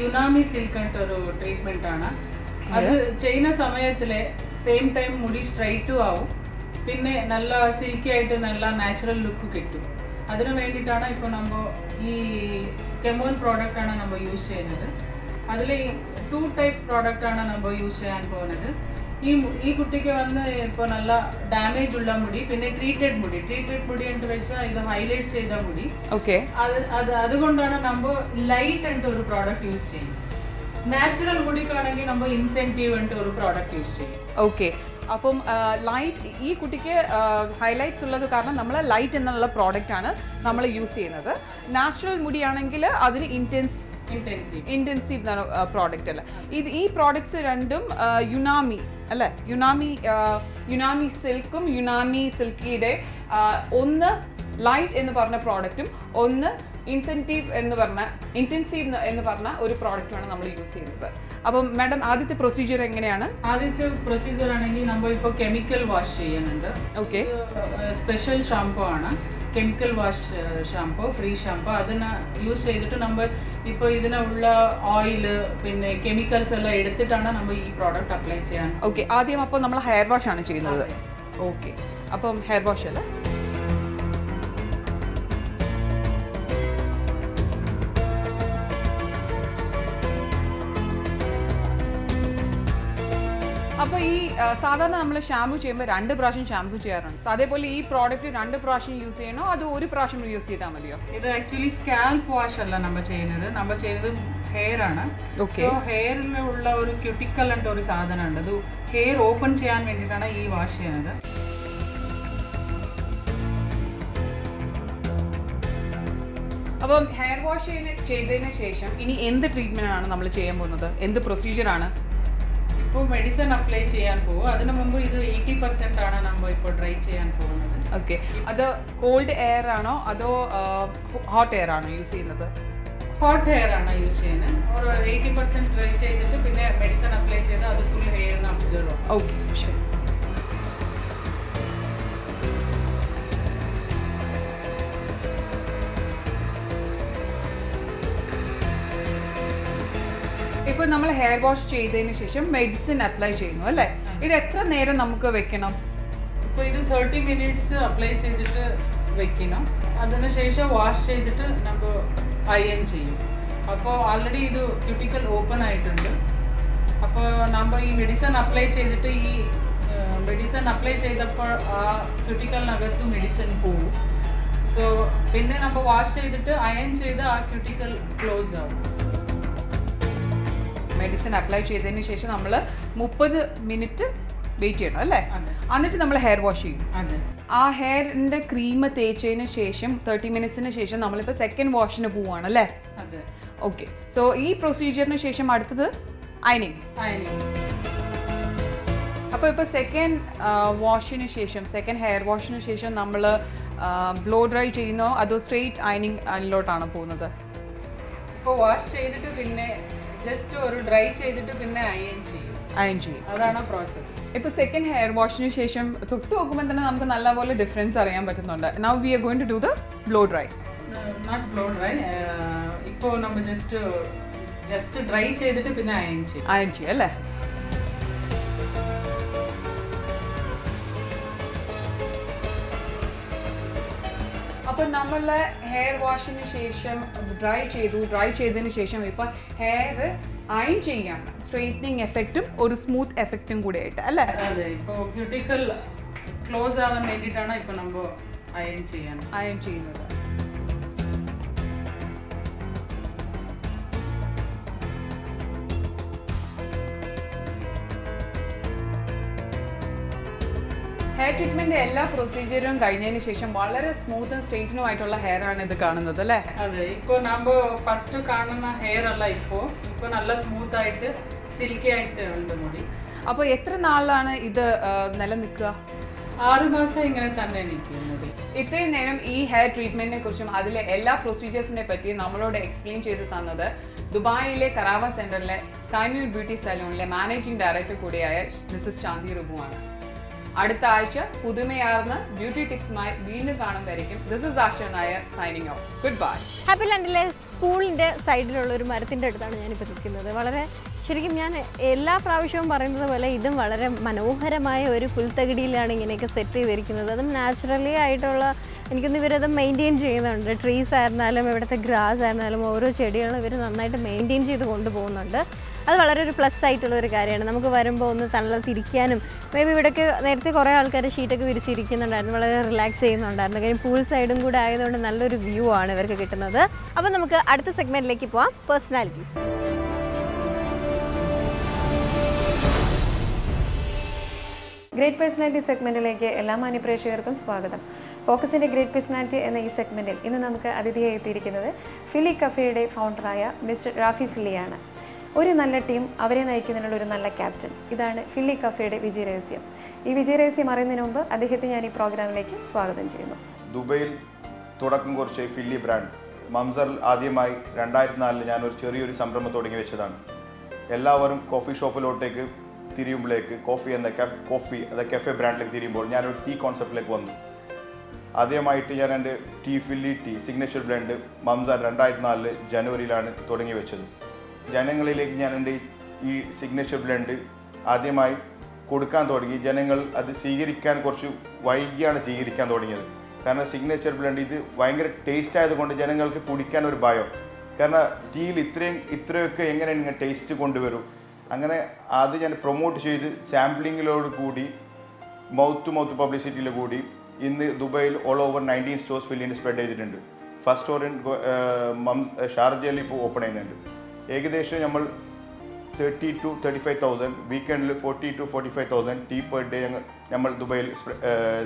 യുനാമി സിൽക്ക് ഒരു ട്രീറ്റ്മെന്റ് ആണ്. അത് ചെയ്യുന്ന സമയത്തിൽ സെയിം ടൈം മുടി സ്ട്രൈറ്റും ആവും, പിന്നെ നല്ല സിൽക്കി ആയിട്ട് നല്ല നാച്ചുറൽ ലുക്ക് കിട്ടും. അതിനു വേണ്ടിയിട്ടാണ് ഇപ്പോൾ നമ്മൾ ഈ കെമോൻ പ്രോഡക്റ്റാണ് നമ്മൾ യൂസ് ചെയ്യുന്നത്. അതിൽ 2 ടൈപ്സ് പ്രോഡക്റ്റാണ് നമ്മൾ യൂസ് ചെയ്യാൻ പോകുന്നത്. ഈ കുട്ടിക്ക് വന്ന് ഇപ്പോൾ നല്ല ഡാമേജ് ഉള്ള മുടി, പിന്നെ ട്രീറ്റഡ് മുടി എന്ന് വെച്ചാൽ ഇത് ഹൈലൈറ്റ് ചെയ്ത മുടി. ഓക്കെ. അതുകൊണ്ടാണ് നമ്മൾ ലൈറ്റ് ആയിട്ട് ഒരു പ്രോഡക്റ്റ് യൂസ് ചെയ്യും. നാച്ചുറൽ മുടിക്കാണെങ്കിൽ നമ്മൾ ഇൻസെൻറ്റീവ് ആയിട്ട് ഒരു പ്രോഡക്റ്റ് യൂസ് ചെയ്യും. ഓക്കെ. അപ്പം ലൈറ്റ്, ഈ കുട്ടിക്ക് ഹൈലൈറ്റ്സ് ഉള്ളത് കാരണം നമ്മൾ ലൈറ്റ് എന്നുള്ള പ്രോഡക്റ്റ് ആണ് നമ്മൾ യൂസ് ചെയ്യുന്നത്. നാച്ചുറൽ മുടിയാണെങ്കിൽ അതിന് ഇൻറ്റൻസീവ് എന്നാണ് പ്രോഡക്റ്റ് അല്ല. ഈ പ്രോഡക്ട്സ് രണ്ടും യുനാമി അല്ലേ, യുനാമി സിൽക്കും യുനാമി സിൽക്കിയുടെ ഒന്ന് ലൈറ്റ് എന്ന് പറഞ്ഞ പ്രോഡക്റ്റും ഒന്ന് ഇൻറ്റൻസീവ് എന്ന് പറഞ്ഞ ഒരു പ്രോഡക്റ്റുമാണ് നമ്മൾ യൂസ് ചെയ്യുന്നത്. അപ്പം മാഡം, ആദ്യത്തെ പ്രൊസീജിയർ എങ്ങനെയാണ്? ആദ്യത്തെ പ്രൊസീജിയർ ആണെങ്കിൽ നമ്മൾ ഇപ്പോൾ കെമിക്കൽ വാഷ് ചെയ്യുന്നുണ്ട്. ഓക്കെ. സ്പെഷ്യൽ ഷാമ്പു ആണ്. Chemical wash shampoo, free shampoo. അതിന് യൂസ് ചെയ്തിട്ട് നമ്മൾ ഇപ്പോൾ ഇതിനുള്ള ഓയിൽ പിന്നെ കെമിക്കൽസ് എല്ലാം എടുത്തിട്ടാണ് നമ്മൾ ഈ പ്രോഡക്റ്റ് അപ്ലൈ ചെയ്യാൻ. ഓക്കെ, ആദ്യം അപ്പോൾ നമ്മൾ ഹെയർ വാഷ് ആണ് ചെയ്യുന്നത്. ഓക്കെ, അപ്പം ഹെയർ വാഷ് അല്ലേ? അപ്പോൾ ഈ സാധാരണ നമ്മൾ ഷാമ്പു ചെയ്യുമ്പോൾ 2 പ്രാവശ്യം ഷാമ്പു ചെയ്യാറുണ്ട്. അതേപോലെ ഈ പ്രോഡക്റ്റ് 2 പ്രാവശ്യം യൂസ് ചെയ്യണോ അതോ 1 പ്രാവശ്യം യൂസ് ചെയ്താൽ മതിയോ? ഇത് ആക്ച്വലി സ്കാൽപ്പ് വാഷ് അല്ല നമ്മൾ ചെയ്യുന്നത് ഹെയർ ആണ്. സോ ഹെയറിലുള്ള ഒരു ക്യൂട്ടിക്കൽ എன்ற ഒരു സാധനമുണ്ട്. അത് ഹെയർ ഓപ്പൺ ചെയ്യാൻ വേണ്ടിയിട്ടാണ് ഈ വാഷ് ചെയ്യുന്നത്. അപ്പം ഹെയർ വാഷ് ചെയ്തതിന് ശേഷം ഇനി എന്ത് ട്രീറ്റ്മെന്റ് ആണ് നമ്മൾ ചെയ്യാൻ പോകുന്നത്? എന്ത് പ്രൊസീജിയറാണ്? ഇപ്പോൾ മെഡിസിൻ അപ്ലൈ ചെയ്യാൻ പോകും. അതിനു മുമ്പ് ഇത് 80% ആണ് നമ്മൾ ഇപ്പോൾ ഡ്രൈ ചെയ്യാൻ പോകുന്നത്. ഓക്കെ, അത് കോൾഡ് എയർ ആണോ അതോ ഹോട്ട് എയർ ആണോ യൂസ് ചെയ്യുന്നത്? ഹോട്ട് ഹെയർ ആണ് യൂസ് ചെയ്യുന്നത്. ഒരു 80% ഡ്രൈ ചെയ്തിട്ട് പിന്നെ മെഡിസിൻ അപ്ലൈ ചെയ്ത് അത് ഫുൾ ഹെയറിന് അബ്സോർവ് ആവും. ഓക്കെ, ശരി. ഇപ്പോൾ നമ്മൾ ഹെയർ വാഷ് ചെയ്തതിന് ശേഷം മെഡിസിൻ അപ്ലൈ ചെയ്യുന്നു അല്ലേ? ഇത് എത്ര നേരം നമുക്ക് വെക്കണം? ഇപ്പോൾ ഇത് 30 മിനിറ്റ്സ് അപ്ലൈ ചെയ്തിട്ട് വെക്കണം. അതിനുശേഷം വാഷ് ചെയ്തിട്ട് നമ്മൾ അയൺ ചെയ്യും. അപ്പോൾ ഓൾറെഡി ഇത് ക്യൂട്ടിക്കൽ ഓപ്പൺ ആയിട്ടുണ്ട്. അപ്പോൾ നമ്മൾ ഈ മെഡിസിൻ അപ്ലൈ ചെയ്തിട്ട് ഈ മെഡിസിൻ അപ്ലൈ ചെയ്തപ്പോൾ ആ ക്യൂട്ടിക്കലിനകത്ത് മെഡിസിൻ പോകും. സോ പിന്നെ നമ്മൾ വാഷ് ചെയ്തിട്ട് അയൺ ചെയ്ത് ആ ക്യൂട്ടിക്കൽ ക്ലോസ് ആവും. മെഡിസിൻ അപ്ലൈ ചെയ്തതിന് ശേഷം നമ്മൾ 30 മിനിറ്റ് വെയിറ്റ് ചെയ്യണം അല്ലേ? എന്നിട്ട് നമ്മൾ ഹെയർ വാഷ് ചെയ്യും. ആ ഹെയറിൻ്റെ ക്രീം തേച്ചതിന് ശേഷം 30 മിനിറ്റ്സിന് ശേഷം നമ്മളിപ്പോൾ സെക്കൻഡ് വാഷിന് പോവുകയാണ് അല്ലേ? അതെ. ഓക്കെ, സോ ഈ പ്രൊസീജിയറിന് ശേഷം അടുത്തത് അയണിങ്. അപ്പോൾ ഇപ്പോൾ സെക്കൻഡ് വാഷിന് ശേഷം, സെക്കൻഡ് ഹെയർ വാഷിന് ശേഷം നമ്മൾ ബ്ലോ ഡ്രൈ ചെയ്യുന്നോ അതോ സ്ട്രെയിറ്റ് അയണിങ്ങിലോട്ടാണ് പോകുന്നത്? ഇപ്പോൾ വാഷ് ചെയ്തിട്ട് പിന്നെ ജസ്റ്റ് ഒരു ഡ്രൈ ചെയ്തിട്ട് പിന്നെ അയൺ ചെയ്യും. അതാണ് പ്രോസസ്. ഇപ്പോൾ സെക്കൻഡ് ഹെയർ വാഷിന് ശേഷം തൊട്ട് നോക്കുമ്പോൾ തന്നെ നമുക്ക് നല്ലപോലെ ഡിഫറൻസ് അറിയാൻ പറ്റുന്നുണ്ട്. Now we are going to do the blow dry. Not blow dry. ഇപ്പോൾ നമ്മൾ ജസ്റ്റ് ഡ്രൈ ചെയ്തിട്ട് പിന്നെ അയൺ ചെയ്യും അല്ലേ? അപ്പോൾ നമ്മൾ ഹെയർ വാഷിന് ശേഷം ഡ്രൈ ചെയ്തതിന് ശേഷം ഇപ്പോൾ ഹെയർ അയൺ ചെയ്യാണ്. സ്ട്രെയിറ്റനിങ് എഫക്റ്റും ഒരു സ്മൂത്ത് എഫക്റ്റും കൂടെ ആയിട്ട് അല്ലേ? അതെ. ഇപ്പോൾ ക്യൂട്ടിക്കൽ ക്ലോസ് ആവാൻ വേണ്ടിയിട്ടാണ് ഇപ്പോൾ നമ്മൾ അയൺ ചെയ്യുന്നത്. ഹെയർ ട്രീറ്റ്മെന്റ് എല്ലാ പ്രൊസീജിയറും കഴിഞ്ഞതിന് ശേഷം വളരെ സ്മൂത്തും സ്ട്രെയിറ്റനും ആയിട്ടുള്ള ഹെയർ ആണ് ഇത് കാണുന്നത് അല്ലേ? അതെ. ഇപ്പോൾ നമ്മൾ ഫസ്റ്റ് കാണുന്ന ഹെയർ അല്ല, ഇപ്പോൾ നല്ല സ്മൂത്ത് ആയിട്ട് സിൽക്കി ആയിട്ട് ഉണ്ട് മുടി. അപ്പോൾ എത്ര നാളാണ് ഇത് നിലനിൽക്കുക? 6 മാസം ഇങ്ങനെ തന്നെ നിൽക്കും മുടി. ഇത്രയും നേരം ഈ ഹെയർ ട്രീറ്റ്മെന്റിനെ കുറിച്ചും അതിലെ എല്ലാ പ്രൊസീജിയേഴ്സിനെ പറ്റി നമ്മളോട് എക്സ്പ്ലെയിൻ ചെയ്ത് തന്നത് ദുബായിലെ കറാവ സെന്ററിലെ സ്കൈമ്യൂ ബ്യൂട്ടി സലൂണിലെ മാനേജിംഗ് ഡയറക്ടർ കൂടിയായ മിസസ് ചാന്തി റുബുവാണ്. അടുത്ത ആഴ്ച പുതുമയാർന്ന ബ്യൂട്ടി ടിപ്സുമായി വീണ്ടും കാണുന്നതായിരിക്കും. This is Asha Nair signing off. Goodbye. Happy ലാൻഡിലെ സ്കൂളിൻ്റെ സൈഡിലുള്ള ഒരു മരത്തിൻ്റെ അടുത്താണ് ഞാനിപ്പോൾ നിൽക്കുന്നത്. വളരെ ശരിക്കും ഞാൻ എല്ലാ പ്രാവശ്യവും പറയുന്നത് പോലെ ഇതും വളരെ മനോഹരമായ ഒരു പുൽത്തകിടിയിലാണ് ഇങ്ങനെയൊക്കെ സെറ്റ് ചെയ്തിരിക്കുന്നത്. അതും നാച്ചുറലി ആയിട്ടുള്ള എനിക്കൊന്ന് ഇവരത് മെയിൻറ്റെയിൻ ചെയ്യുന്നുണ്ട്. ട്രീസ് ആയിരുന്നാലും ഇവിടുത്തെ ഗ്രാസ് ആയിരുന്നാലും ഓരോ ചെടികളും ഇവർ നന്നായിട്ട് മെയിൻറ്റെയിൻ ചെയ്ത് കൊണ്ടുപോകുന്നുണ്ട്. അത് വളരെ ഒരു പ്ലസ് ആയിട്ടുള്ള ഒരു കാര്യമാണ്. നമുക്ക് വരുമ്പോൾ ഒന്ന് തണലത്തിരിക്കാനും മേ ബി ഇവിടേക്ക് നേരത്തെ കുറേ ആൾക്കാർ ഷീറ്റൊക്കെ വിരിച്ചിരിക്കുന്നുണ്ടായിരുന്നു, വളരെ റിലാക്സ് ചെയ്യുന്നുണ്ടായിരുന്നു. കാര്യം പൂൾ സൈഡും കൂടെ ആയതുകൊണ്ട് നല്ലൊരു വ്യൂ ആണ് ഇവർക്ക് കിട്ടുന്നത്. അപ്പോൾ നമുക്ക് അടുത്ത സെഗ്മെൻറ്റിലേക്ക് പോവാം, പേഴ്സണാലിറ്റീസ്. ഗ്രേറ്റ് പേഴ്സണാലിറ്റി സെഗ്മെൻറ്റിലേക്ക് എല്ലാ മാന്യപ്രേക്ഷകർക്കും സ്വാഗതം. ഫോക്കസിൻ്റെ ഗ്രേറ്റ് പേഴ്സണാലിറ്റി എന്ന ഈ സെഗ്മെൻറ്റിൽ ഇന്ന് നമുക്ക് അതിഥിയായി എത്തിയിരിക്കുന്നത് ഫില്ലി കഫേയുടെ ഫൗണ്ടറായ മിസ്റ്റർ റാഫി ഫില്ലിയാണ്. ഒരു നല്ല ടീം, അവരെ നയിക്കുന്നതിനുള്ള ഒരു നല്ല ക്യാപ്റ്റൻ, ഇതാണ് ഫില്ലി കഫേയുടെ വിജയരഹസ്യം. ഈ വിജയരഹസ്യം അറിയുന്നതിന് മുമ്പ് അദ്ദേഹത്തെ ഞാൻ ഈ പ്രോഗ്രാമിലേക്ക് സ്വാഗതം ചെയ്യുന്നു. ദുബൈയിൽ തുടക്കം കുറിച്ച ഫില്ലി ബ്രാൻഡ് മംസറിൽ ആദ്യമായി 2004 ഞാനൊരു ചെറിയൊരു സംരംഭം തുടങ്ങി വെച്ചതാണ്. എല്ലാവരും കോഫി ഷോപ്പിലോട്ടേക്ക് തിരിയുമ്പോഴേക്ക് കോഫി എന്ന കഫേ ബ്രാൻഡിലേക്ക് തിരിയുമ്പോൾ ഞാനൊരു ടീ കോൺസെപ്റ്റിലേക്ക് വന്നു. ആദ്യമായിട്ട് ഞാൻ എൻ്റെ Filli tea signature blend Mamzar 2004 ജനുവരിയിലാണ് തുടങ്ങി വെച്ചത്. ജനങ്ങളിലേക്ക് ഞാൻ എൻ്റെ ഈ സിഗ്നേച്ചർ ബ്ലെൻഡ് ആദ്യമായി കൊടുക്കാൻ തുടങ്ങി. ജനങ്ങൾ അത് സ്വീകരിക്കാൻ കുറച്ച് വൈകിയാണ് സ്വീകരിക്കാൻ തുടങ്ങിയത്. കാരണം സിഗ്നേച്ചർ ബ്ലെൻഡ് ഇത് ഭയങ്കര ടേസ്റ്റ് ആയതുകൊണ്ട് ജനങ്ങൾക്ക് കുടിക്കാൻ ഒരു ഭയം. കാരണം ടീയിൽ ഇത്രയൊക്കെ എങ്ങനെ നിങ്ങൾ ടേസ്റ്റ് കൊണ്ടുവരും. അങ്ങനെ അത് ഞാൻ പ്രൊമോട്ട് ചെയ്ത് സാമ്പിളിങ്ങിലോട് കൂടി മൗത്ത് ടു മൗത്ത് പബ്ലിസിറ്റിയിൽ കൂടി ഇന്ന് ദുബൈയിൽ ഓൾ ഓവർ 19 സ്റ്റോഴ്സ് ഫില്ലിൻ്റെ സ്പ്രെഡ് ചെയ്തിട്ടുണ്ട്. ഫസ്റ്റ് സ്റ്റോർ ഷാർജയിൽ ഇപ്പോൾ ഓപ്പൺ ചെയ്യുന്നുണ്ട്. ഏകദേശം നമ്മൾ 30,000 to 35,000 വീക്കെൻഡിൽ 40,000 to 45,000 ടീ പെർ ഡേ നമ്മൾ ദുബൈയിൽ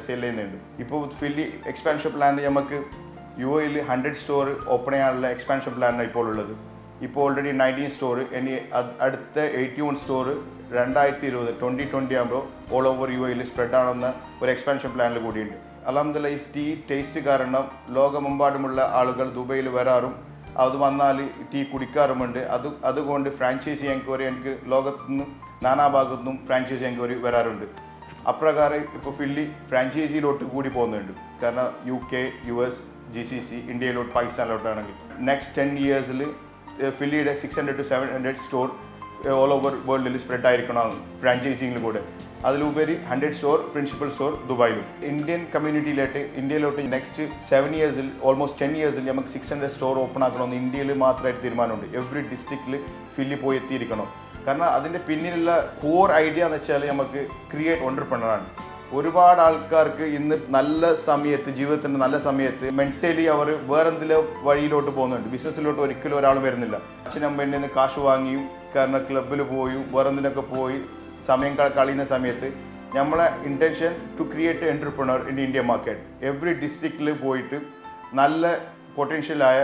സെയിൽ ചെയ്യുന്നുണ്ട്. ഇപ്പോൾ ഫില്ലി എക്സ്പാൻഷൻ പ്ലാനിൽ നമുക്ക് UAE 100 സ്റ്റോർ ഓപ്പൺ ചെയ്യാനുള്ള എക്സ്പാൻഷൻ പ്ലാനാണ് ഇപ്പോൾ ഉള്ളത്. ഇപ്പോൾ ഓൾറെഡി 19 സ്റ്റോർ, ഇനി അടുത്ത 81 സ്റ്റോർ 2020 ആകുമ്പോൾ ഓൾ ഓവർ UAE സ്പ്രെഡ് ആണെന്ന ഒരു എക്സ്പാൻഷൻ പ്ലാനിൽ കൂടിയുണ്ട്. അൽഹംദുലില്ലാഹ് ഈ ടീ ടേസ്റ്റ് കാരണം ലോകമെമ്പാടുമുള്ള ആളുകൾ ദുബൈയിൽ വരാറും അത് വന്നാൽ ടീ കുടിക്കാറുമുണ്ട്. അതുകൊണ്ട് ഫ്രാഞ്ചൈസി എൻക്വയറി എനിക്ക് ലോകത്തുനിന്നും നാനാഭാഗത്തുനിന്നും ഫ്രാഞ്ചൈസി എൻക്വയറി വരാറുണ്ട്. അപ്രകാരം ഇപ്പോൾ ഫില്ലി ഫ്രാഞ്ചൈസിയിലോട്ട് കൂടി പോകുന്നുണ്ട്. കാരണം UK, US, GCC, ഇന്ത്യയിലോട്ട് പാകിസ്ഥാനിലോട്ടാണെങ്കിൽ നെക്സ്റ്റ് 10 ഇയേഴ്സിൽ ഫില്ലിയുടെ 600 to 700 സ്റ്റോർ ഓൾ ഓവർ വേൾഡിൽ സ്പ്രെഡ് ആയിരിക്കണം ഫ്രാഞ്ചൈസിങ്ങിൽ കൂടെ. അതിലുപരി 100 സ്റ്റോർ പ്രിൻസിപ്പൽ സ്റ്റോർ ദുബായിലും. ഇന്ത്യൻ ഇന്ത്യയിലോട്ട് നെക്സ്റ്റ് 7 ഇയേഴ്സിൽ ഓൾമോസ്റ്റ് 10 ഇയേഴ്സിൽ നമുക്ക് 600 സ്റ്റോർ ഓപ്പൺ ആക്കണമെന്ന് ഇന്ത്യയിൽ മാത്രമായിട്ട് തീരുമാനമുണ്ട്. എവറി ഡിസ്ട്രിക്റ്റിൽ ഫില്ലി പോയി എത്തിയിരിക്കണം. കാരണം അതിൻ്റെ പിന്നിലുള്ള കോർ ഐഡിയ എന്ന് വെച്ചാൽ നമുക്ക് ക്രിയേറ്റ് ഓണ്ടർപ്രണറാണ്. ഒരുപാട് ആൾക്കാർക്ക് ഇന്ന് നല്ല സമയത്ത് ജീവിതത്തിൻ്റെ നല്ല സമയത്ത് മെൻ്റലി അവർ വേറെന്തെങ്കിലും വഴിയിലോട്ട് പോകുന്നുണ്ട്. ബിസിനസ്സിലോട്ട് ഒരിക്കലും ഒരാൾ വരുന്നില്ല. അച്ഛനമ്മേൻ്റെ നിന്ന് കാശ് വാങ്ങിയും കാരണം ക്ലബിൽ പോയും വേറെന്തിനൊക്കെ പോയി സമയം കളയുന്ന സമയത്ത് നമ്മളെ intention to create entrepreneur in India market. Every ഡിസ്ട്രിക്റ്റിൽ പോയിട്ട് നല്ല പൊട്ടൻഷ്യലായ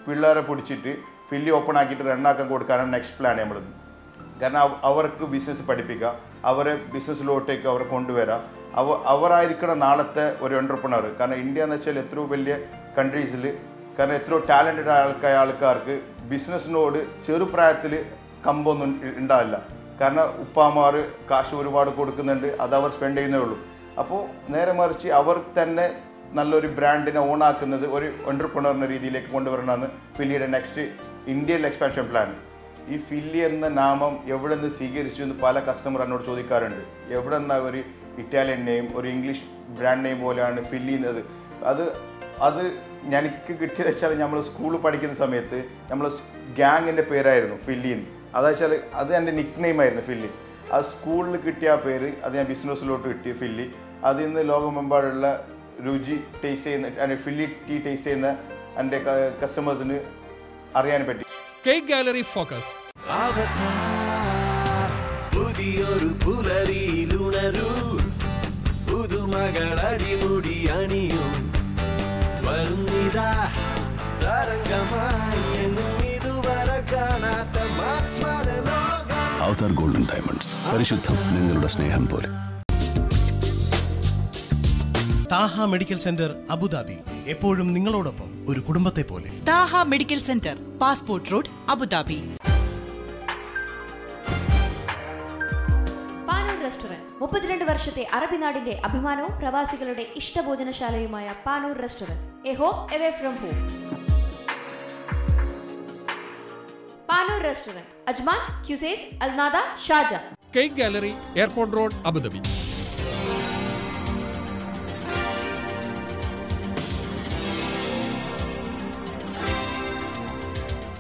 പിള്ളേരെ പിടിച്ചിട്ട് ഫില്ലി ഓപ്പൺ ആക്കിയിട്ട് റണ്ണാക്കാൻ കൊടുക്കാനാണ് നെക്സ്റ്റ് പ്ലാൻ നമ്മളത്. കാരണം അവർക്ക് ബിസിനസ് പഠിപ്പിക്കുക, അവരെ ബിസിനസ്സിലോട്ടേക്ക് അവരെ കൊണ്ടുവരാം. അവരായിരിക്കണം നാളത്തെ ഒരു എൻ്റർപ്രണർ. കാരണം ഇന്ത്യ എന്ന് വെച്ചാൽ എത്രയോ വലിയ കൺട്രീസിൽ കാരണം എത്രയോ ടാലൻറ്റഡ് ആൾക്കാർക്ക് ബിസിനസ്സിനോട് ചെറുപ്രായത്തിൽ കമ്പൊന്നും ഉണ്ടാവില്ല. കാരണം ഉപ്പാമാർ കാശ് ഒരുപാട് കൊടുക്കുന്നുണ്ട്, അത് അവർ സ്പെൻഡ് ചെയ്യുന്നേ ഉള്ളൂ. അപ്പോൾ നേരെ മറിച്ച് അവർ തന്നെ നല്ലൊരു ബ്രാൻഡിനെ ഓണാക്കുന്നത് ഒരു എൻ്റർപ്രണറിൻ്റെ രീതിയിലേക്ക് കൊണ്ടുവരണമെന്ന് ഫില്ലിയുടെ നെക്സ്റ്റ് ഇന്ത്യയിൽ എക്സ്പാൻഷൻ പ്ലാൻ. ഈ ഫില്ലി എന്ന നാമം എവിടെ നിന്ന് സ്വീകരിച്ചു എന്ന് പല കസ്റ്റമർ എന്നോട് ചോദിക്കാറുണ്ട്. എവിടെ നിന്നാ ഒരു ഇറ്റാലിയൻ നെയിം, ഒരു ഇംഗ്ലീഷ് ബ്രാൻഡ് നെയിം പോലെയാണ് ഫില്ലി എന്നത്. അത് എനിക്ക് കിട്ടിയത് വെച്ചാൽ നമ്മൾ സ്കൂളിൽ പഠിക്കുന്ന സമയത്ത് നമ്മൾ ഗ്യാങ്ങിൻ്റെ പേരായിരുന്നു ഫില്ലിൻ. അതാ വെച്ചാൽ അത് എൻ്റെ നിക്ക് നെയിമായിരുന്നു ഫില്ലി. ആ സ്കൂളിൽ കിട്ടിയ ആ പേര് അത് ഞാൻ ബിസിനസ്സിലോട്ട് കിട്ടിയ ഫില്ലി. അതിൽ നിന്ന് ലോകമെമ്പാടുള്ള രുചി ടേസ്റ്റ് ചെയ്യുന്ന ഫില്ലി ടീ ടേസ്റ്റ് ചെയ്യുന്ന എൻ്റെ കസ്റ്റമേഴ്സിന് അറിയാൻ പറ്റി. Cake gallery focus. പുതിയൊരു പുലരിയിലുണരൂ, പുതുമകളടിമുടി അണിയും വരുന്നിതാ തരംഗമായി എന്നും ഇതുവരെ കാണാത്ത മാസ്മര ലോകം. ഔത്തർ ഗോൾഡൻ ഡയമണ്ട്സ്, പരിശുദ്ധം നിങ്ങളുടെ സ്നേഹം പോലെ. താഹ മെഡിക്കൽ സെന്റർ അബുദാബി, എപ്പോഴും നിങ്ങളോടൊപ്പം ഒരു കുടുംബത്തെ പോലെ. Taha medical centre, passport road, Abu Dhabi. Panoor restaurant 32 വർഷത്തെ അറബി നാടിന്റെ അഭിമാനവും പ്രവാസികളുടെ ഇഷ്ടഭോജനശാലയുമായ Panoor restaurant, a home away from home. Panoor restaurant, Ajman, Qusais, Al Nahda, Sharjah. Cake Gallery, airport road, Abu Dhabi.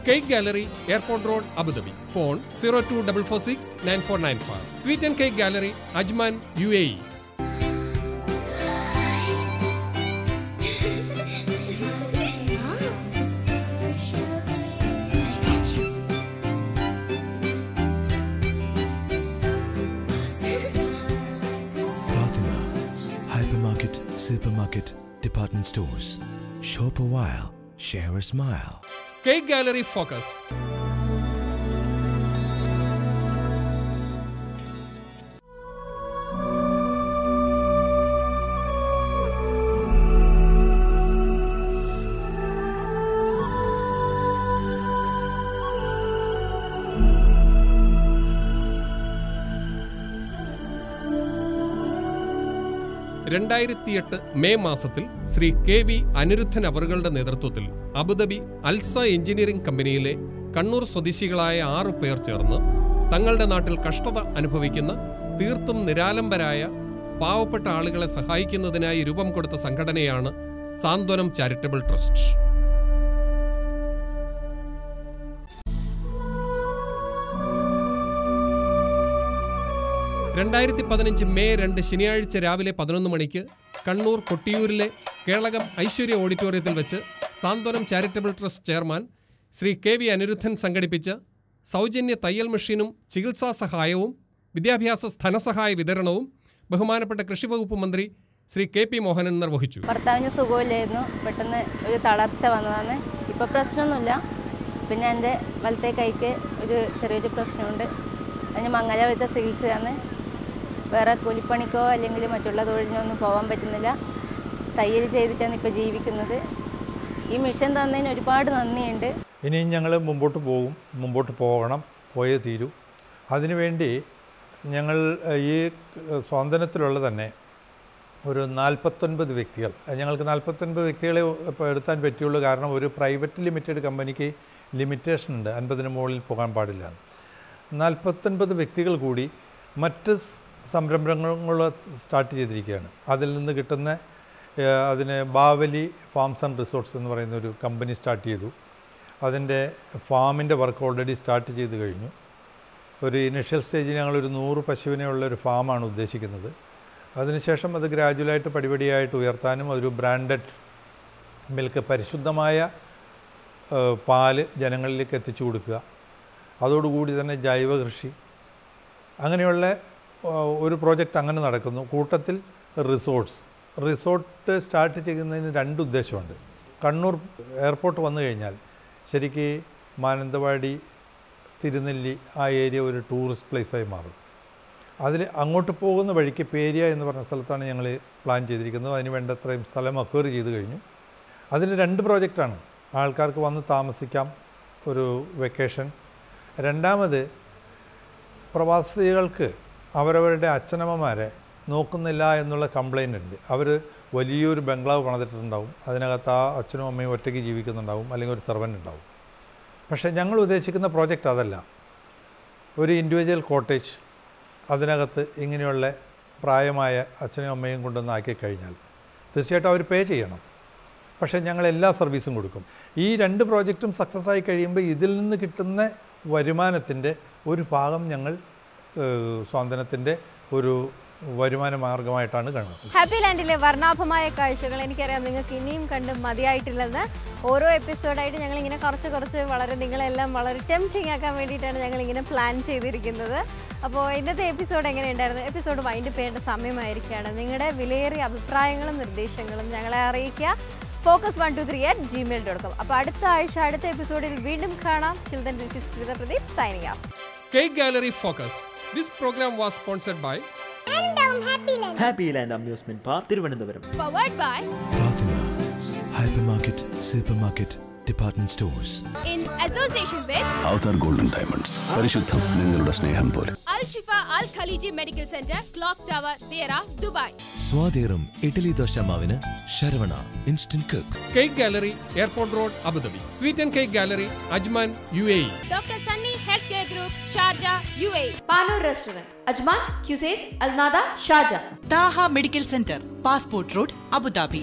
Cake Gallery, Airport Road, Abu Dhabi. Phone 02446 9494. Sweet and Cake Gallery, Ajman, UAE. Fatima, hypermarket, supermarket, department stores. Shop a while, share a smile. Cake Gallery Focus. 2008 May മാസത്തിൽ ശ്രീ KV അനിരുദ്ധൻ അവറുകളുടെ നേതൃത്വത്തിൽ അബുദാബി അൽസ എഞ്ചിനീയറിംഗ് കമ്പനിയിലെ കണ്ണൂർ സ്വദേശികളായ 6 പേർ ചേർന്ന് തങ്ങളുടെ നാട്ടിൽ കഷ്ടത അനുഭവിക്കുന്ന തീർത്തും നിരാലംബരായ പാവപ്പെട്ട ആളുകളെ സഹായിക്കുന്നതിനായി രൂപം കൊടുത്ത സംഘടനയാണ് സാന്ത്വനം ചാരിറ്റബിൾ ട്രസ്റ്റ്. മെയ് 2 ശനിയാഴ്ച രാവിലെ 11 മണിക്ക് കണ്ണൂർ കൊട്ടിയൂരിലെ കേളകം ഐശ്വര്യ ഓഡിറ്റോറിയത്തിൽ വെച്ച് Santhwanam charitable trust chairman Shri KV Anirudhan സംഘടിപ്പിച്ച സൗജന്യ തയ്യൽ മെഷീനും ചികിത്സാ സഹായവും വിദ്യാഭ്യാസ ധനസഹായ വിതരണവും ബഹുമാനപ്പെട്ട കൃഷി വകുപ്പ് മന്ത്രി ശ്രീ KP മോഹനൻ നിർവഹിച്ചു. ഭർത്താവിന് സുഖമില്ലായിരുന്നു, പെട്ടെന്ന് ഒരു തളർച്ച വന്നതാണ്. ഇപ്പോൾ പ്രശ്നമൊന്നുമില്ല. പിന്നെ എൻ്റെ വലത്തെ കൈക്ക് ഒരു ചെറിയൊരു പ്രശ്നമുണ്ട്. അതിന് മംഗലവത്തെ ചികിത്സയാണ്. വേറെ കൂലിപ്പണിക്കോ അല്ലെങ്കിൽ മറ്റുള്ള തൊഴിലിനോ ഒന്നും പോകാൻ പറ്റുന്നില്ല. തയ്യൽ ചെയ്തിട്ടാണ് ഇപ്പോൾ ജീവിക്കുന്നത്. ഈ മിഷൻ തന്നതിന് ഒരുപാട് നന്ദിയുണ്ട്. ഇനിയും ഞങ്ങൾ മുമ്പോട്ട് പോകണം, പോയേ തീരൂ. അതിനുവേണ്ടി ഞങ്ങൾ ഈ സ്വാതന്ത്ര്യത്തിലുള്ള തന്നെ ഒരു 49 വ്യക്തികൾ, ഞങ്ങൾക്ക് 49 വ്യക്തികളെ ഇപ്പോൾ എടുത്താൻ പറ്റുള്ളൂ. കാരണം ഒരു പ്രൈവറ്റ് ലിമിറ്റഡ് കമ്പനിക്ക് ലിമിറ്റേഷൻ ഉണ്ട്, 50-ന് മുകളിൽ പോകാൻ പാടില്ല. 49 വ്യക്തികൾ കൂടി മറ്റ് സംരംഭങ്ങൾ സ്റ്റാർട്ട് ചെയ്തിരിക്കുകയാണ്. അതിൽ നിന്ന് കിട്ടുന്ന അതിന് ബാവലി ഫാംസ് ആൻഡ് റിസോർട്ട്സ് എന്ന് പറയുന്ന ഒരു കമ്പനി സ്റ്റാർട്ട് ചെയ്തു. അതിൻ്റെ ഫാമിൻ്റെ വർക്ക് ഓൾറെഡി സ്റ്റാർട്ട് ചെയ്ത് കഴിഞ്ഞു. ഒരു ഇനിഷ്യൽ സ്റ്റേജിൽ ഞങ്ങളൊരു 100 പശുവിനെ ഉള്ളൊരു ഫാമാണ് ഉദ്ദേശിക്കുന്നത്. അതിനുശേഷം അത് ഗ്രാജുവലായിട്ട് പടിപടിയായിട്ട് ഉയർത്താനും ഒരു ബ്രാൻഡഡ് മിൽക്ക്, പരിശുദ്ധമായ പാല് ജനങ്ങളിലേക്ക് എത്തിച്ചു കൊടുക്കുക. അതോടുകൂടി തന്നെ ജൈവ കൃഷി, അങ്ങനെയുള്ള ഒരു പ്രോജക്റ്റ് അങ്ങനെ നടക്കുന്നു. കൂട്ടത്തിൽ റിസോർട്ട് സ്റ്റാർട്ട് ചെയ്യുന്നതിന് 2 ഉദ്ദേശമുണ്ട്. കണ്ണൂർ എയർപോർട്ട് വന്നു കഴിഞ്ഞാൽ ശരിക്ക് മാനന്തവാടി, തിരുനെല്ലി ആ ഏരിയ ഒരു ടൂറിസ്റ്റ് പ്ലേസായി മാറും. അതിൽ അങ്ങോട്ട് പോകുന്ന വഴിക്ക് പേരിയ എന്ന് പറഞ്ഞ സ്ഥലത്താണ് ഞങ്ങൾ പ്ലാൻ ചെയ്തിരിക്കുന്നത്. അതിന് വേണ്ടത്രയും സ്ഥലം അക്വയർ ചെയ്ത് കഴിഞ്ഞു. അതിന് 2 പ്രോജക്റ്റാണ്. ആൾക്കാർക്ക് വന്ന് താമസിക്കാം, ഒരു വെക്കേഷൻ. രണ്ടാമത് പ്രവാസികൾക്ക് അവരവരുടെ അച്ഛനമ്മമാരെ നോക്കുന്നില്ല എന്നുള്ള കംപ്ലയിൻ്റ് ഉണ്ട്. അവർ വലിയൊരു ബംഗ്ലാവ് പണിതിട്ടുണ്ടാവും, അതിനകത്ത് ആ അച്ഛനും അമ്മയും ഒറ്റയ്ക്ക് ജീവിക്കുന്നുണ്ടാവും, അല്ലെങ്കിൽ ഒരു സെർവൻ്റ് ഉണ്ടാവും. പക്ഷേ ഞങ്ങൾ ഉദ്ദേശിക്കുന്ന പ്രോജക്റ്റ് അതല്ല. ഒരു ഇൻഡിവിജ്വൽ കോട്ടേജ്, അതിനകത്ത് ഇങ്ങനെയുള്ള പ്രായമായ അച്ഛനും അമ്മയും കൊണ്ടുവന്ന് ആക്കി കഴിഞ്ഞാൽ തീർച്ചയായിട്ടും അവർ പേ ചെയ്യണം. പക്ഷേ ഞങ്ങൾ എല്ലാ സർവീസും കൊടുക്കും. ഈ 2 പ്രോജക്റ്റും സക്സസ് ആയി കഴിയുമ്പോൾ ഇതിൽ നിന്ന് കിട്ടുന്ന വരുമാനത്തിൻ്റെ ഒരു ഭാഗം ഞങ്ങൾ സ്വാതന്ത്ര്യത്തിൻ്റെ ഒരു വരുമാന മാർഗമായിട്ടാണ് കാണുന്നത്. ഹാപ്പി ലാൻഡിലെ വർണ്ണാഭമായ കാഴ്ചകൾ എനിക്കറിയാം നിങ്ങൾക്ക് ഇനിയും കണ്ട് മതിയായിട്ടില്ലെന്ന്. ഓരോ എപ്പിസോഡായിട്ട് ഞങ്ങളിങ്ങനെ കുറച്ച് വളരെ നിങ്ങളെല്ലാം വളരെ ടെംപ്റ്റിംഗ് ആക്കാൻ വേണ്ടിയിട്ടാണ് ഞങ്ങളിങ്ങനെ പ്ലാൻ ചെയ്തിരിക്കുന്നത്. അപ്പോൾ ഇന്നത്തെ എപ്പിസോഡ് എങ്ങനെയുണ്ടായിരുന്നു? എപ്പിസോഡ് വൈൻഡപ്പ് ചെയ്യേണ്ട സമയമായിരിക്കുകയാണ്. നിങ്ങളുടെ വിലയേറിയ അഭിപ്രായങ്ങളും നിർദ്ദേശങ്ങളും ഞങ്ങളെ അറിയിക്കുക. focus123@gmail.com. അപ്പോൾ അടുത്ത ആഴ്ച അടുത്ത എപ്പിസോഡിൽ വീണ്ടും കാണാം. Children, this is Krita Pradeep signing off. Cake Gallery Focus. This program was sponsored by Happy Land Amusement Park, Thiruvananthapuram. Powered by Fatima, hypermarket, supermarket, department stores. In association with Avatar Golden Diamonds. പരിശുദ്ധം നിങ്ങളുടെ സ്നേഹം പോലെ. Al-Shifa Al-Khaliji Medical Center, Clock Tower, Deira, Dubai. സ്വാദേറും ഇഡ്ഡലി ദോശ മാവിന് Saravana instant cook. Cake Gallery, Airport Road, Abu Dhabi. Sweet and Cake Gallery, Ajman, UAE. Dr. Sunny Healthcare Group, Sharjah, UAE. Panur Restaurant, Ajman, Qusais, Al Nada, Sharjah. Taha Medical Center, Passport Road, Abu Dhabi.